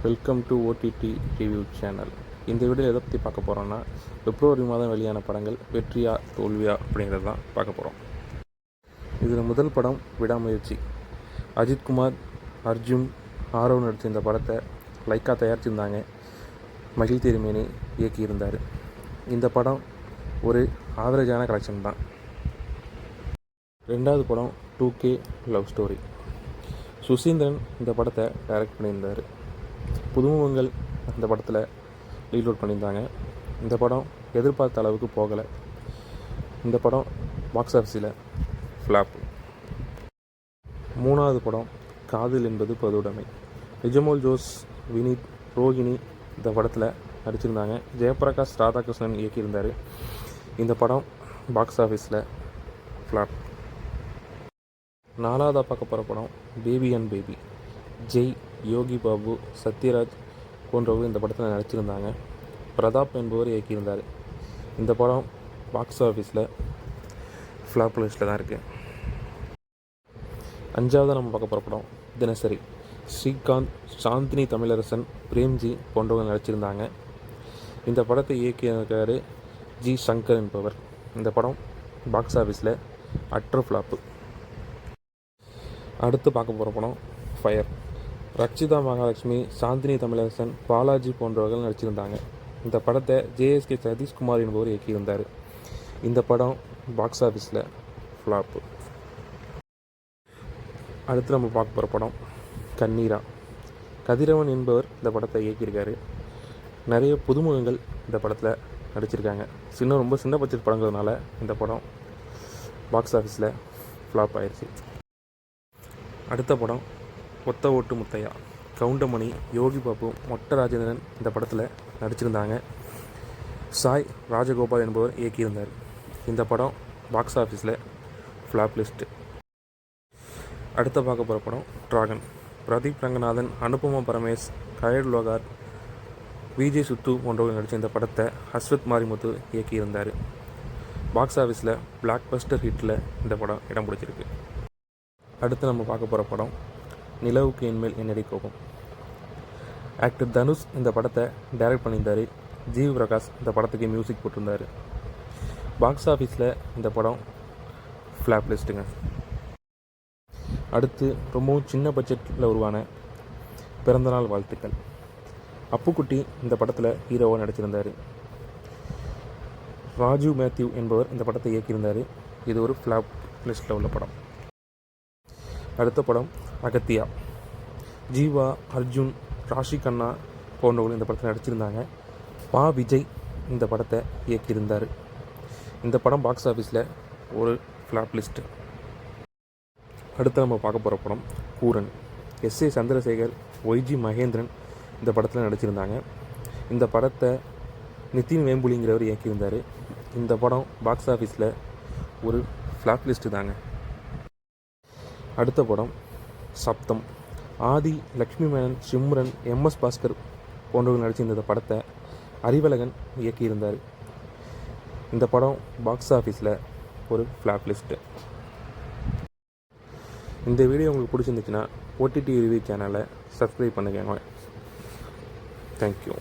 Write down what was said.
Welcome to OTT review channel. இந்த video எதை பற்றி பார்க்க போகிறோன்னா, பிப்ரவரி மாதம் வெளியான படங்கள் வெற்றியா தோல்வியா அப்படிங்கிறது தான் பார்க்க போகிறோம். இதில் முதல் படம் விடாமுயற்சி. அஜித்குமார், அர்ஜுன், ஆரவ் நடித்த இந்த படத்தை லைக்கா தயாரிச்சிருந்தாங்க. மகிழ் திருமேனி இயக்கியிருந்தார். இந்த படம் ஒரு ஆவரேஜான கலெக்ஷன் தான். ரெண்டாவது படம் 2K லவ் ஸ்டோரி. சுசீந்திரன் இந்த படத்தை டைரக்ட் பண்ணியிருந்தார். புதுமுகங்கள் இந்த படத்தில் ரீலோட் பண்ணியிருந்தாங்க. இந்த படம் எதிர்பார்த்த அளவுக்கு போகலை. இந்த படம் பாக்ஸ் ஆஃபீஸில் ஃப்ளாப். மூணாவது படம் காதல் என்பது பொதுவுடைமை. நிஜமோல் ஜோஸ், வினீத், ரோஹிணி இந்த படத்தில் நடிச்சிருந்தாங்க. ஜெயபிரகாஷ் ராதாகிருஷ்ணன் இயக்கியிருந்தார். இந்த படம் பாக்ஸ் ஆஃபீஸில் ஃப்ளாப். நாலாவதாக பார்க்க போகிற படம் baby and baby. Jai, Yogi Babu, Sathyaraj போன்றவர்கள் இந்த படத்தில் நடிச்சிருந்தாங்க. பிரதாப் என்பவர் இயக்கியிருந்தார். இந்த படம் பாக்ஸ் ஆஃபீஸில் ஃப்ளாப் லிஸ்ட்டில் தான் இருக்குது. அஞ்சாவதாக நம்ம பார்க்க போகிற படம் தினசரி. ஸ்ரீகாந்த், சாந்தினி தமிழரசன், பிரேம்ஜி போன்றவங்க நடிச்சிருந்தாங்க. இந்த படத்தை இயக்கியிருக்கார் ஜி சங்கர் என்பவர். இந்த படம் பாக்ஸ் ஆஃபீஸில் அட்ரு ஃப்ளாப்பு. அடுத்து பார்க்க போகிற படம் ஃபயர். ரக்ஷிதா மகாலட்சுமி, சாந்தினி தமிழரசன், பாலாஜி போன்றவர்கள் நடிச்சிருந்தாங்க. இந்த படத்தை JSK சதீஷ்குமார் என்பவர் இயக்கியிருந்தார். இந்த படம் பாக்ஸ் ஆஃபீஸில் ஃப்ளாப்பு. அடுத்து நம்ம பார்க்க போகிற படம் கண்ணீரா. கதிரவன் என்பவர் இந்த படத்தை இயக்கியிருக்காரு. நிறைய புதுமுகங்கள் இந்த படத்தில் நடிச்சிருக்காங்க. ரொம்ப சின்ன பட்ஜெட் படங்கிறதுனால இந்த படம் பாக்ஸ் ஆஃபீஸில் ஃப்ளாப் ஆயிடுச்சு. அடுத்த படம் ஒத்த ஓட்டு முத்தையா. கவுண்டமணி, யோகி பாபு, மொட்டை ராஜேந்திரன் இந்த படத்தில் நடிச்சிருந்தாங்க. சாய் ராஜகோபால் என்பவர் இயக்கியிருந்தார். இந்த படம் பாக்ஸ் ஆஃபீஸில் ஃப்ளாப் லிஸ்ட்டு. அடுத்த பார்க்க போகிற படம் டிராகன். பிரதீப் ரங்கநாதன், அனுபமா பரமேஷ், கயல் லோகார், விஜய் சுத்து போன்றவர்கள் நடித்த இந்த படத்தை அஸ்வத் மாரிமுத்து இயக்கியிருந்தார். பாக்ஸ் ஆஃபீஸில் பிளாக் பஸ்டர் ஹிட்டில் இந்த படம் இடம் பிடிச்சிருக்கு. அடுத்து நம்ம பார்க்க போகிற படம் நிலவுக்கு என்மேல் என்னடி கோபம். ஆக்டர் தனுஷ் இந்த படத்தை டைரக்ட் பண்ணியிருந்தார். ஜீவ் பிரகாஷ் இந்த படத்துக்கு மியூசிக் போட்டிருந்தார். பாக்ஸ் ஆஃபீஸில் இந்த படம் ஃப்ளாப் லிஸ்ட்டுங்க. அடுத்து ரொம்பவும் சின்ன பட்ஜெட்டில் உருவான பிறந்தநாள் வாழ்த்துக்கள். அப்புக்குட்டி இந்த படத்தில் ஹீரோவாக நடிச்சிருந்தார். ராஜு மேத்யூ என்பவர் இந்த படத்தை இயக்கியிருந்தார். இது ஒரு ஃப்ளாப் லிஸ்ட்டில் உள்ள படம். அடுத்த படம் அகத்தியா. ஜீவா, அர்ஜுன், ராஷி கண்ணா போன்றவர்கள் இந்த படத்தில் நடிச்சிருந்தாங்க. விஜய் இந்த படத்தை இயக்கியிருந்தார். இந்த படம் பாக்ஸ் ஆஃபீஸில் ஒரு ஃப்ளாப் லிஸ்ட்டு. அடுத்து நம்ம பார்க்க போகிற படம் கூரன். SA சந்திரசேகர், YG மகேந்திரன் இந்த படத்தில் நடிச்சிருந்தாங்க. இந்த படத்தை நிதின் வேம்புலிங்கிறவர் இயக்கியிருந்தார். இந்த படம் பாக்ஸ் ஆஃபீஸில் ஒரு ஃப்ளாப் லிஸ்ட்டு தாங்க. அடுத்த படம் சப்தம். ஆதி, லக்ஷ்மி மேனன், சிம்ரன், MS பாஸ்கர் போன்றவர்கள் நடிச்சிருந்த இந்த படத்தை அறிவழகன் இயக்கியிருந்தார். இந்த படம் பாக்ஸ் ஆஃபீஸில் ஒரு ஃப்ளாப் லிஸ்ட்டு. இந்த வீடியோ உங்களுக்கு பிடிச்சிருந்துச்சுன்னா OTT ரிவ்யூ சேனலை சப்ஸ்கிரைப் பண்ணுங்க. தேங்க்யூ.